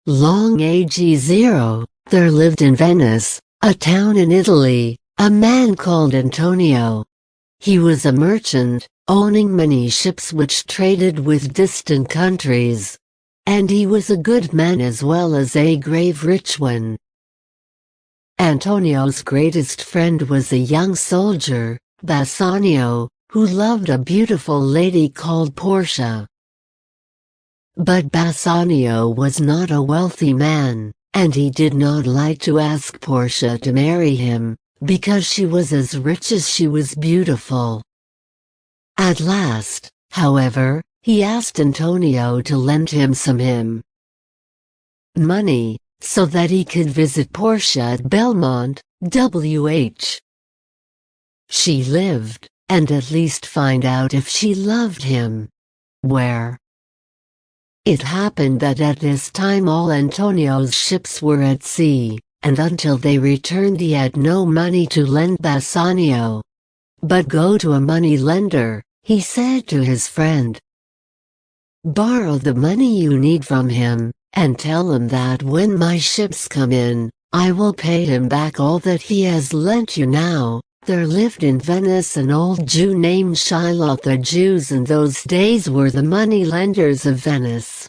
Long AG0, there lived in Venice, a town in Italy, a man called Antonio. He was a merchant, owning many ships which traded with distant countries. And he was a good man as well as a grave rich one. Antonio's greatest friend was a young soldier, Bassanio, who loved a beautiful lady called Portia. But Bassanio was not a wealthy man, and he did not like to ask Portia to marry him, because she was as rich as she was beautiful. At last, however, he asked Antonio to lend him some money, so that he could visit Portia at Belmont, WH. She lived, and at least find out if she loved him. Where? It happened that at this time all Antonio's ships were at sea, and until they returned he had no money to lend Bassanio. But go to a money lender, he said to his friend. Borrow the money you need from him, and tell him that when my ships come in, I will pay him back all that he has lent you. Now, there lived in Venice an old Jew named Shylock. The Jews in those days were the money lenders of Venice.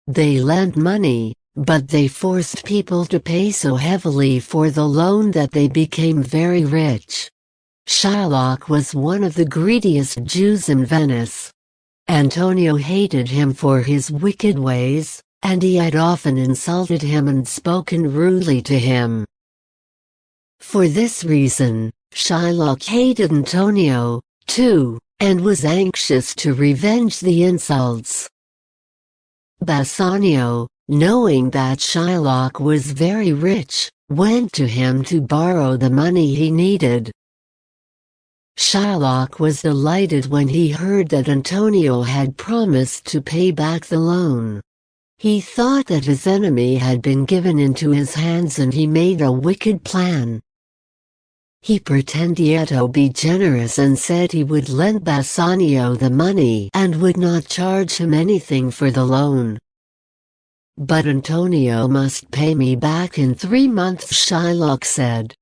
They lent money, but they forced people to pay so heavily for the loan that they became very rich. Shylock was one of the greediest Jews in Venice. Antonio hated him for his wicked ways, and he had often insulted him and spoken rudely to him. For this reason, Shylock hated Antonio, too, and was anxious to revenge the insults. Bassanio, knowing that Shylock was very rich, went to him to borrow the money he needed. Shylock was delighted when he heard that Antonio had promised to pay back the loan. He thought that his enemy had been given into his hands and he made a wicked plan. He pretended to be generous and said he would lend Bassanio the money and would not charge him anything for the loan. But Antonio must pay me back in 3 months, Shylock said.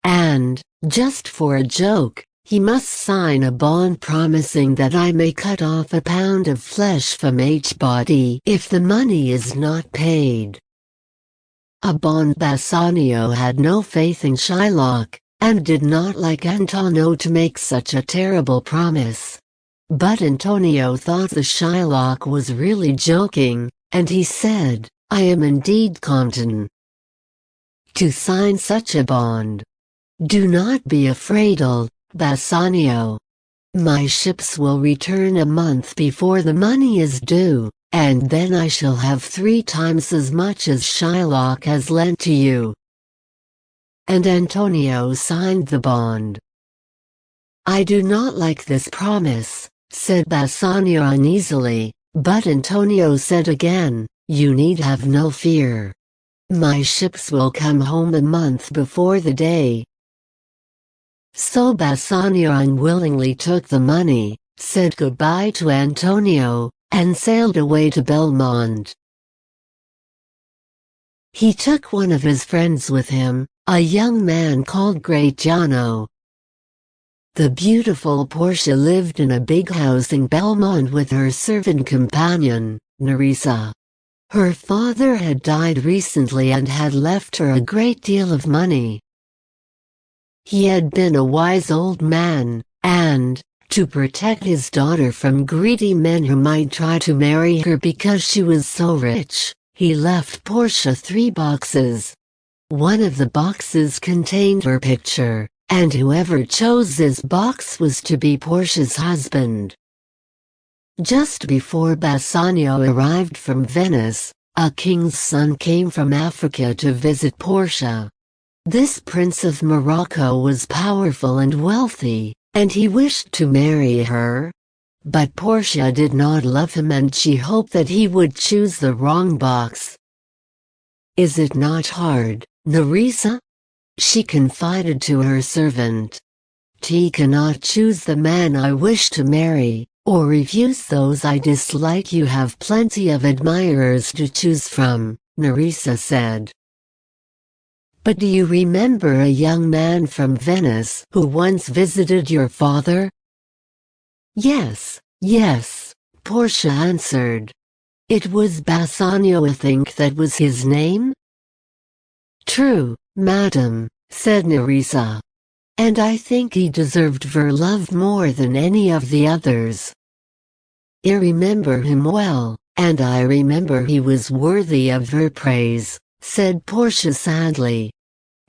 And, just for a joke, he must sign a bond promising that I may cut off a pound of flesh from each body if the money is not paid. A bond. Bassanio had no faith in Shylock, and did not like Antonio to make such a terrible promise. But Antonio thought the Shylock was really joking, and he said, I am indeed content to sign such a bond. Do not be afraid, Bassanio. My ships will return a month before the money is due, and then I shall have 3 times as much as Shylock has lent to you. And Antonio signed the bond. I do not like this promise, said Bassanio uneasily, but Antonio said again, you need have no fear. My ships will come home a month before the day. So Bassanio unwillingly took the money, said goodbye to Antonio, and sailed away to Belmont. He took one of his friends with him, a young man called Gratiano. The beautiful Portia lived in a big house in Belmont with her servant companion, Nerissa. Her father had died recently and had left her a great deal of money. He had been a wise old man, and, to protect his daughter from greedy men who might try to marry her because she was so rich, he left Portia 3 boxes. One of the boxes contained her picture, and whoever chose this box was to be Portia's husband. Just before Bassanio arrived from Venice, a king's son came from Africa to visit Portia. This prince of Morocco was powerful and wealthy, and he wished to marry her. But Portia did not love him and she hoped that he would choose the wrong box. Is it not hard, Nerissa? She confided to her servant. He cannot choose the man I wish to marry, or refuse those I dislike. You have plenty of admirers to choose from, Nerissa said. But do you remember a young man from Venice who once visited your father? Yes, yes, Portia answered. It was Bassanio, I think that was his name? True, madam, said Nerissa. And I think he deserved your love more than any of the others. I remember him well, and I remember he was worthy of your praise, said Portia sadly.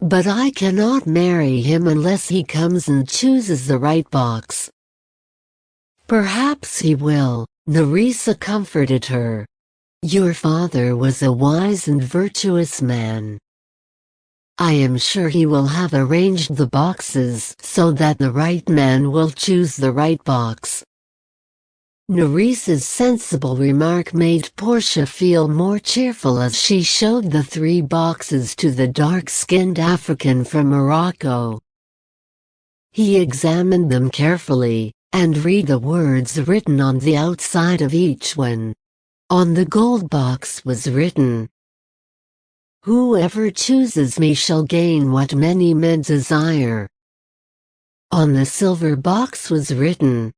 But I cannot marry him unless he comes and chooses the right box. Perhaps he will, Nerissa comforted her. Your father was a wise and virtuous man. I am sure he will have arranged the boxes so that the right man will choose the right box. Nerissa's sensible remark made Portia feel more cheerful as she showed the 3 boxes to the dark-skinned African from Morocco. He examined them carefully, and read the words written on the outside of each one. On the gold box was written, "Whoever chooses me shall gain what many men desire." On the silver box was written,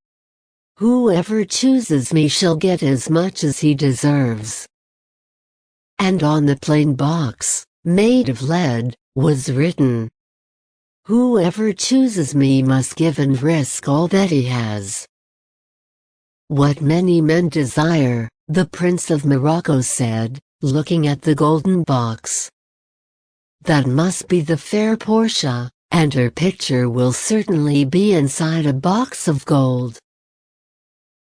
"Whoever chooses me shall get as much as he deserves." And on the plain box, made of lead, was written, "Whoever chooses me must give and risk all that he has." "What many men desire," the Prince of Morocco said, looking at the golden box. "That must be the fair Portia, and her picture will certainly be inside a box of gold."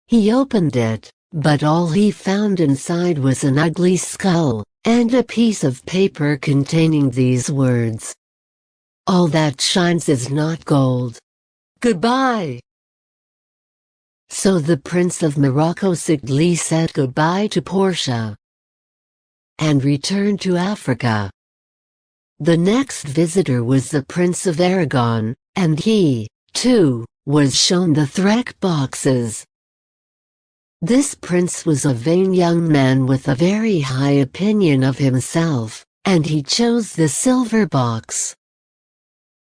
He opened it, but all he found inside was an ugly skull, and a piece of paper containing these words, "All that shines is not gold. Goodbye." So the Prince of Morocco sadly said goodbye to Portia, and returned to Africa. The next visitor was the Prince of Aragon, and he, too, was shown the Threk boxes. This prince was a vain young man with a very high opinion of himself, and he chose the silver box.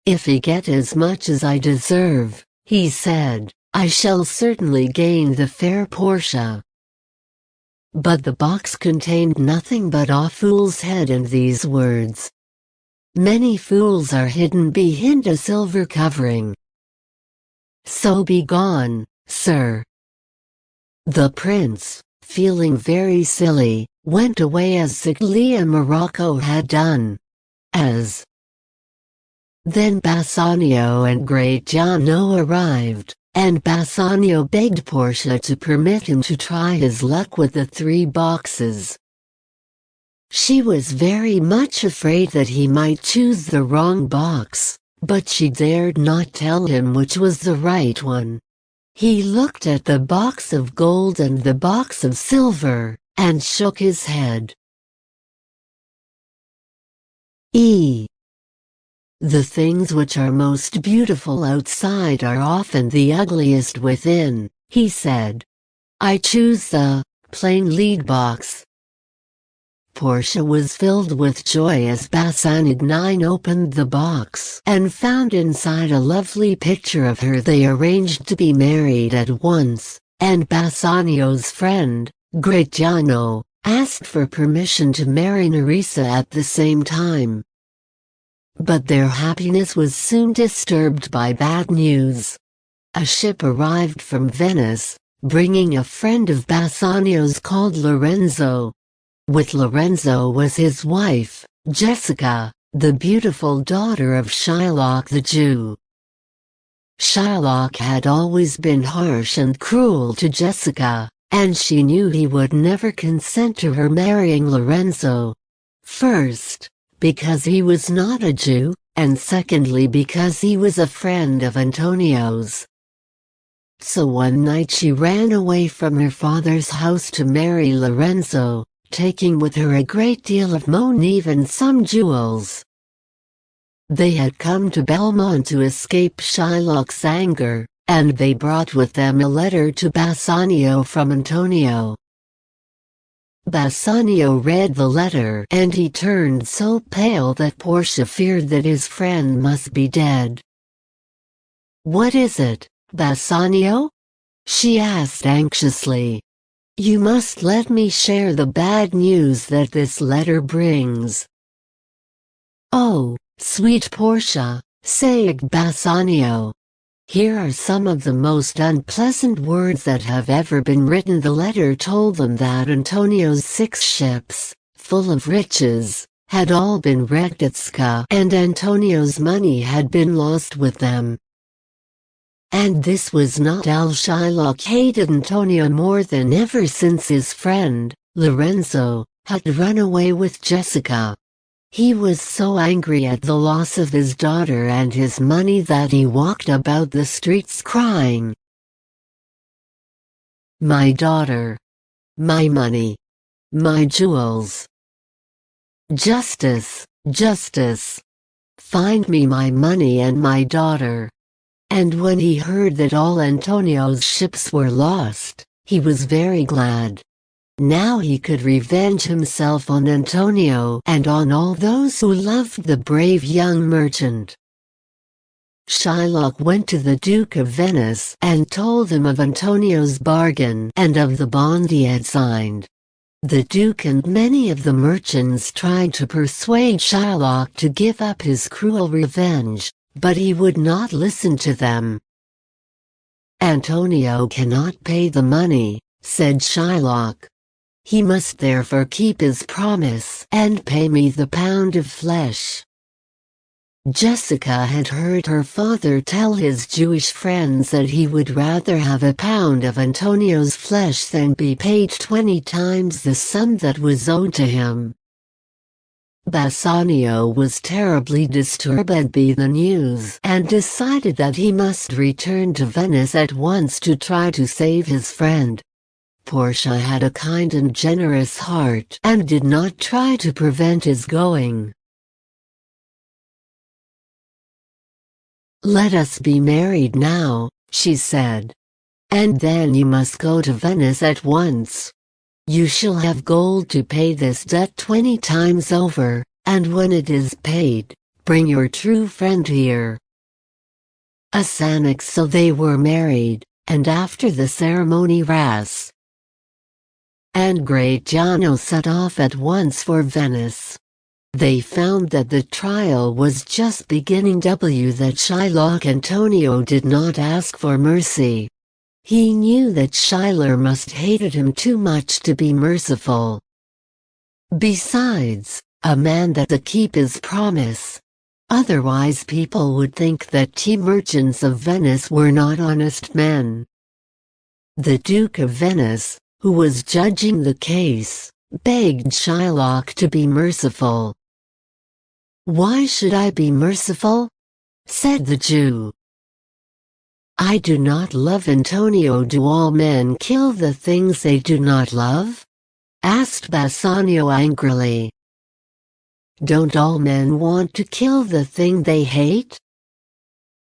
"If I get as much as I deserve," he said, "I shall certainly gain the fair Portia." But the box contained nothing but a fool's head and these words, "Many fools are hidden behind a silver covering. So be gone, sir." The prince, feeling very silly, went away as Siglia Morocco had done. Then Bassanio and Great Giano arrived, and Bassanio begged Portia to permit him to try his luck with the 3 boxes. She was very much afraid that he might choose the wrong box, but she dared not tell him which was the right one. He looked at the box of gold and the box of silver, and shook his head. The things which are most beautiful outside are often the ugliest within, he said. I choose the plain lead box. Portia was filled with joy as Bassanio opened the box and found inside a lovely picture of her. They arranged to be married at once, and Bassanio's friend, Great Giano, asked for permission to marry Nerissa at the same time. But their happiness was soon disturbed by bad news. A ship arrived from Venice, bringing a friend of Bassanio's called Lorenzo. With Lorenzo was his wife, Jessica, the beautiful daughter of Shylock the Jew. Shylock had always been harsh and cruel to Jessica, and she knew he would never consent to her marrying Lorenzo. First, because he was not a Jew, and secondly because he was a friend of Antonio's. So one night she ran away from her father's house to marry Lorenzo, taking with her a great deal of money, even some jewels. They had come to Belmont to escape Shylock's anger, and they brought with them a letter to Bassanio from Antonio. Bassanio read the letter and he turned so pale that Portia feared that his friend must be dead. "What is it, Bassanio?" she asked anxiously. "You must let me share the bad news that this letter brings." "Oh, sweet Portia," said Bassanio. "Here are some of the most unpleasant words that have ever been written." The letter told them that Antonio's 6 ships, full of riches, had all been wrecked at Sca, and Antonio's money had been lost with them. And this was not all. Shylock hated Antonio more than ever since his friend, Lorenzo, had run away with Jessica. He was so angry at the loss of his daughter and his money that he walked about the streets crying, "My daughter! My money! My jewels! Justice! Justice! Find me my money and my daughter!" And when he heard that all Antonio's ships were lost, he was very glad. Now he could revenge himself on Antonio and on all those who loved the brave young merchant. Shylock went to the Duke of Venice and told him of Antonio's bargain and of the bond he had signed. The Duke and many of the merchants tried to persuade Shylock to give up his cruel revenge, but he would not listen to them. "Antonio cannot pay the money," said Shylock. "He must therefore keep his promise and pay me the pound of flesh." Jessica had heard her father tell his Jewish friends that he would rather have a pound of Antonio's flesh than be paid 20 times the sum that was owed to him. Bassanio was terribly disturbed by the news and decided that he must return to Venice at once to try to save his friend. Portia had a kind and generous heart and did not try to prevent his going. "Let us be married now," she said. "And then you must go to Venice at once. You shall have gold to pay this debt 20 times over, and when it is paid, bring your true friend here." So they were married, and after the ceremony Ras and Gratiano set off at once for Venice. They found that the trial was just beginning. That Shylock Antonio did not ask for mercy. He knew that Shylock must hated him too much to be merciful. Besides, a man that to keep his promise. Otherwise people would think that the merchants of Venice were not honest men. The Duke of Venice, who was judging the case, begged Shylock to be merciful. "Why should I be merciful?" said the Jew. "I do not love Antonio." "Do all men kill the things they do not love?" asked Bassanio angrily. "Don't all men want to kill the thing they hate?"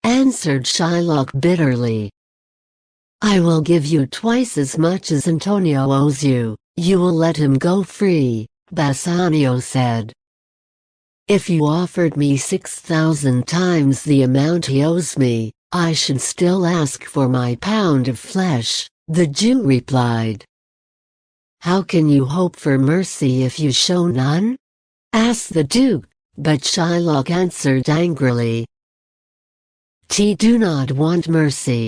answered Shylock bitterly. "I will give you twice as much as Antonio owes you. You will let him go free," Bassanio said. "If you offered me 6,000 times the amount he owes me, I should still ask for my pound of flesh," the Jew replied. "How can you hope for mercy if you show none?" asked the Duke, but Shylock answered angrily, "I do not want mercy.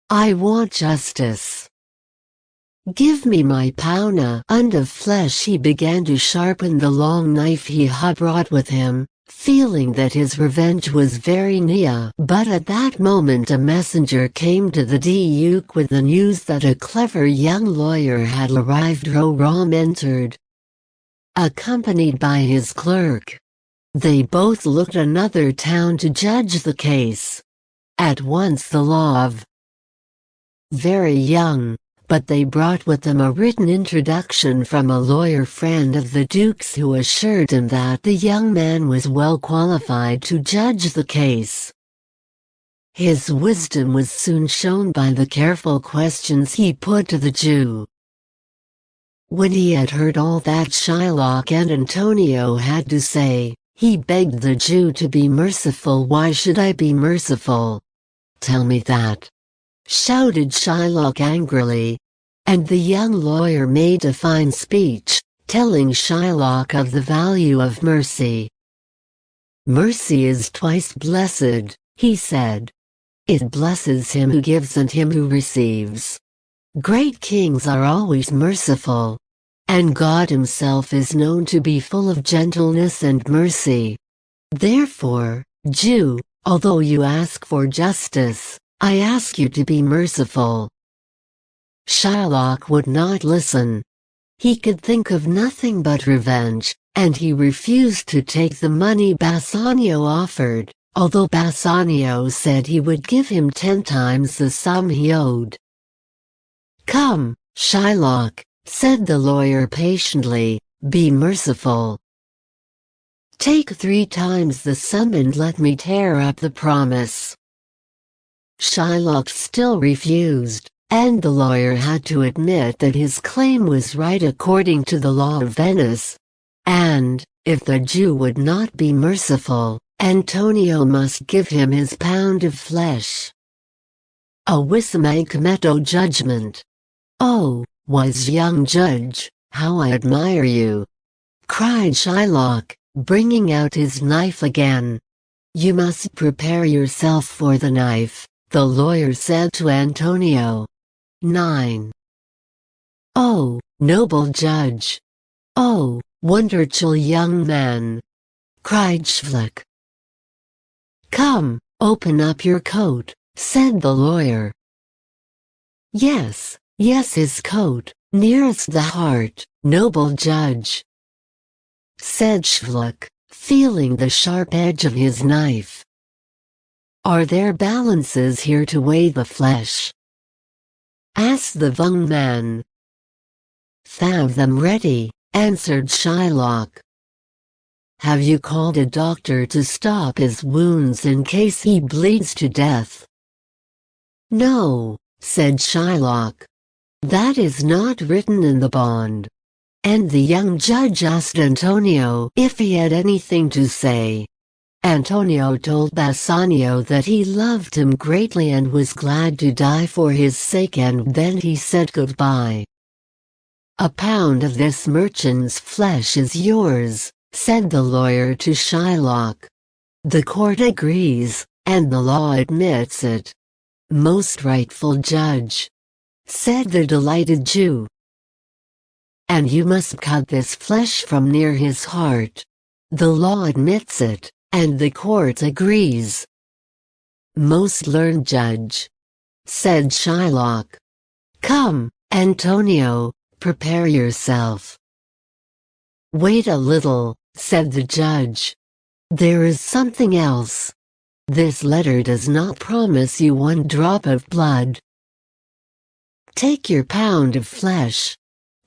I want justice. Give me my pound of flesh." He began to sharpen the long knife he had brought with him, feeling that his revenge was very near. But at that moment a messenger came to the Duke with the news that a clever young lawyer had arrived. Rom entered, accompanied by his clerk. They both looked another town to judge the case. At once the law of very young, but they brought with them a written introduction from a lawyer friend of the Duke's who assured him that the young man was well qualified to judge the case. His wisdom was soon shown by the careful questions he put to the Jew. When he had heard all that Shylock and Antonio had to say, he begged the Jew to be merciful. "Why should I be merciful? Tell me that," shouted Shylock angrily. And the young lawyer made a fine speech, telling Shylock of the value of mercy. "Mercy is twice blessed," he said. "It blesses him who gives and him who receives. Great kings are always merciful. And God himself is known to be full of gentleness and mercy. Therefore, Jew, although you ask for justice, I ask you to be merciful." Shylock would not listen. He could think of nothing but revenge, and he refused to take the money Bassanio offered, although Bassanio said he would give him 10 times the sum he owed. "Come, Shylock," said the lawyer patiently, "be merciful. Take 3 times the sum and let me tear up the promise." Shylock still refused, and the lawyer had to admit that his claim was right according to the law of Venice. And, if the Jew would not be merciful, Antonio must give him his pound of flesh. A wismakemeto judgment. "Oh, wise young judge, how I admire you!" cried Shylock, bringing out his knife again. "You must prepare yourself for the knife," the lawyer said to Antonio. 9. "Oh, noble judge! Oh, wonderful young man!" cried Shylock. "Come, open up your coat," said the lawyer. "Yes, yes, his coat, nearest the heart, noble judge," said Shylock, feeling the sharp edge of his knife. "Are there balances here to weigh the flesh?" asked the young man. "Have them ready," answered Shylock. "Have you called a doctor to stop his wounds in case he bleeds to death?" "No," said Shylock. "That is not written in the bond." And the young judge asked Antonio if he had anything to say. Antonio told Bassanio that he loved him greatly and was glad to die for his sake, and then he said goodbye. "A pound of this merchant's flesh is yours," said the lawyer to Shylock. "The court agrees, and the law admits it." "Most rightful judge," said the delighted Jew. "And you must cut this flesh from near his heart. The law admits it, and the court agrees." "Most learned judge," said Shylock. "Come, Antonio, prepare yourself." "Wait a little," said the judge. "There is something else. This letter does not promise you 1 drop of blood. Take your pound of flesh.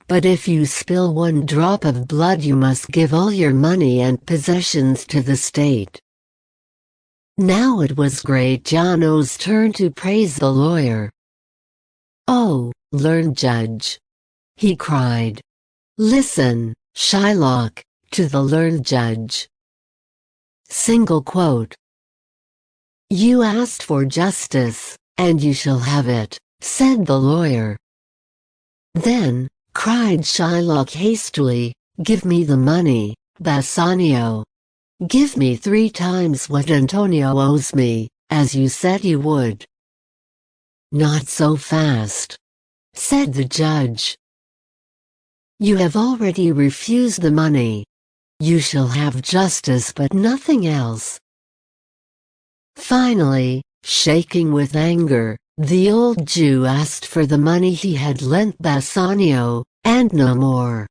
But if you spill 1 drop of blood, you must give all your money and possessions to the state." Now it was Gratiano's turn to praise the lawyer. "Oh, learned judge," he cried. "Listen, Shylock, to the learned judge. Single quote. You asked for justice, and you shall have it," said the lawyer. "Then," cried Shylock hastily, "give me the money, Bassanio. Give me 3 times what Antonio owes me, as you said you would." "Not so fast," said the judge. "You have already refused the money. You shall have justice but nothing else." Finally, shaking with anger, the old Jew asked for the money he had lent Bassanio, and no more.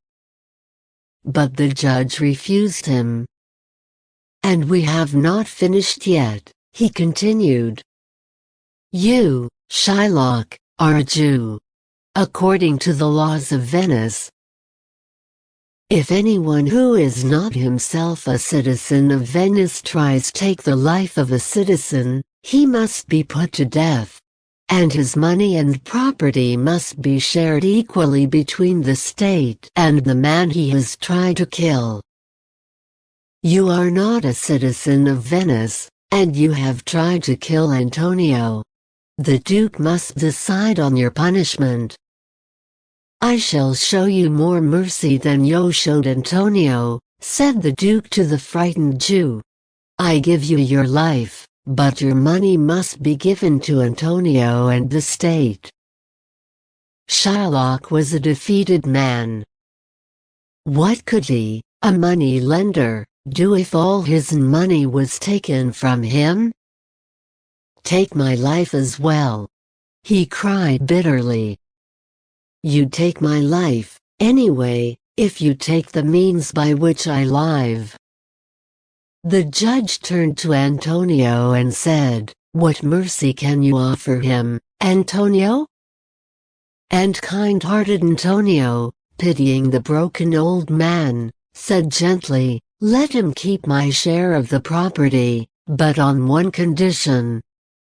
But the judge refused him. "And we have not finished yet," he continued. "You, Shylock, are a Jew, according to the laws of Venice. If anyone who is not himself a citizen of Venice tries to take the life of a citizen, he must be put to death. And his money and property must be shared equally between the state and the man he has tried to kill. You are not a citizen of Venice, and you have tried to kill Antonio. The Duke must decide on your punishment. I shall show you more mercy than you showed Antonio, said the Duke to the frightened Jew. I give you your life, but your money must be given to Antonio and the state. Shylock was a defeated man. What could he, a money lender, do if all his money was taken from him? Take my life as well, he cried bitterly. You'd take my life, anyway, if you take the means by which I live. The judge turned to Antonio and said, What mercy can you offer him, Antonio? And kind-hearted Antonio, pitying the broken old man, said gently, Let him keep my share of the property, but on one condition.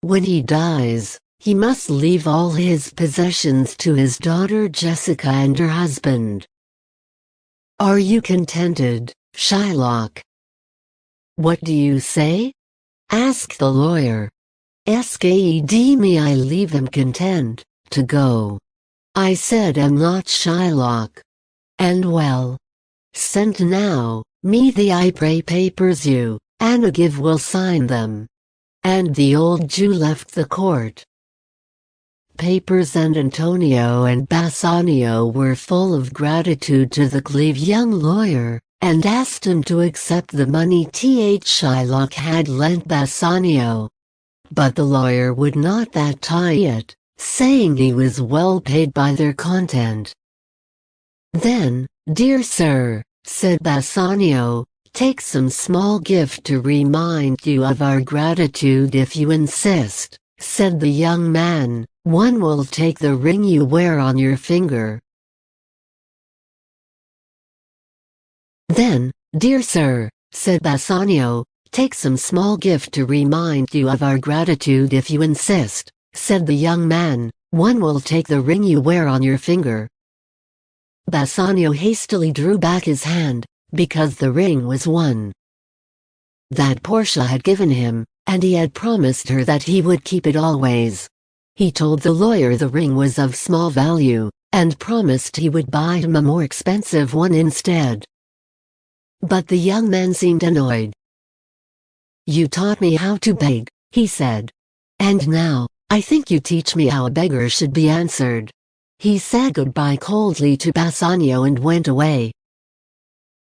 When he dies, he must leave all his possessions to his daughter Jessica and her husband. Are you contented, Shylock? What do you say? Asked the lawyer. Sked me I leave him content, to go. I said am not Shylock. And well. Send now, me the I pray papers you, and give will sign them. And the old Jew left the court. Papers and Antonio and Bassanio were full of gratitude to the clever young lawyer, and asked him to accept the money Shylock had lent Bassanio. But the lawyer would not that tie it, saying he was well paid by their content. Then, dear sir, said Bassanio, take some small gift to remind you of our gratitude if you insist, said the young man, one will take the ring you wear on your finger. Then, dear sir, said Bassanio, take some small gift to remind you of our gratitude if you insist, said the young man, one will take the ring you wear on your finger. Bassanio hastily drew back his hand, because the ring was one that Portia had given him, and he had promised her that he would keep it always. He told the lawyer the ring was of small value, and promised he would buy him a more expensive one instead. But the young man seemed annoyed. You taught me how to beg, he said. And now, I think you teach me how a beggar should be answered. He said goodbye coldly to Bassanio and went away.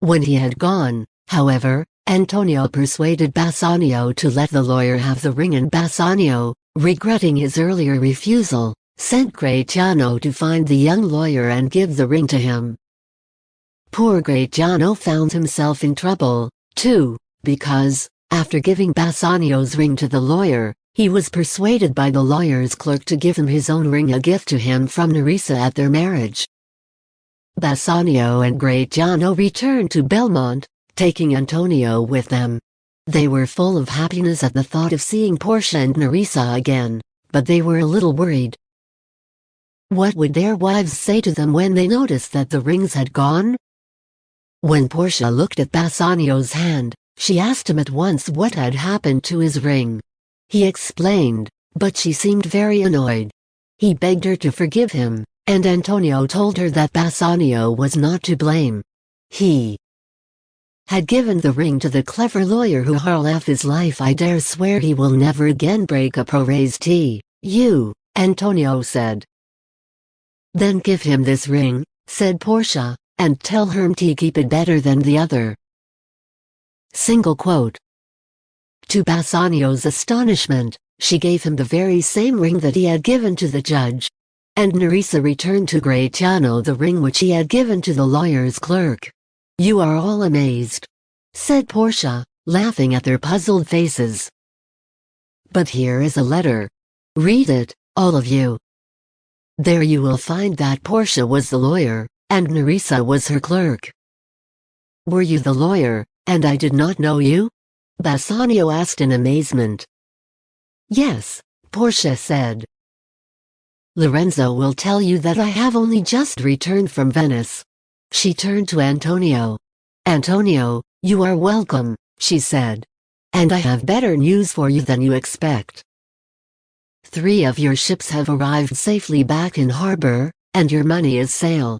When he had gone, however, Antonio persuaded Bassanio to let the lawyer have the ring, and Bassanio, regretting his earlier refusal, sent Gratiano to find the young lawyer and give the ring to him. Poor Gratiano found himself in trouble, too, because, after giving Bassanio's ring to the lawyer, he was persuaded by the lawyer's clerk to give him his own ring, a gift to him from Nerissa at their marriage. Bassanio and Gratiano returned to Belmont, taking Antonio with them. They were full of happiness at the thought of seeing Portia and Nerissa again, but they were a little worried. What would their wives say to them when they noticed that the rings had gone? When Portia looked at Bassanio's hand, she asked him at once what had happened to his ring. He explained, but she seemed very annoyed. He begged her to forgive him, and Antonio told her that Bassanio was not to blame. He had given the ring to the clever lawyer who half his life. I dare swear he will never again break a prose you, Antonio said. Then give him this ring, said Portia, and tell him to keep it better than the other. Single quote. To Bassanio's astonishment, she gave him the very same ring that he had given to the judge. And Nerissa returned to Gratiano the ring which he had given to the lawyer's clerk. You are all amazed, said Portia, laughing at their puzzled faces. But here is a letter. Read it, all of you. There you will find that Portia was the lawyer, and Nerissa was her clerk. Were you the lawyer, and I did not know you? Bassanio asked in amazement. "Yes," Portia said. "Lorenzo will tell you that I have only just returned from Venice." She turned to Antonio. "Antonio, you are welcome," she said. "And I have better news for you than you expect. 3 of your ships have arrived safely back in harbor, and your money is sail."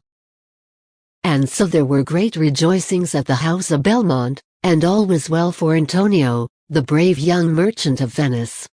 And so there were great rejoicings at the house of Belmont, and all was well for Antonio, the brave young merchant of Venice.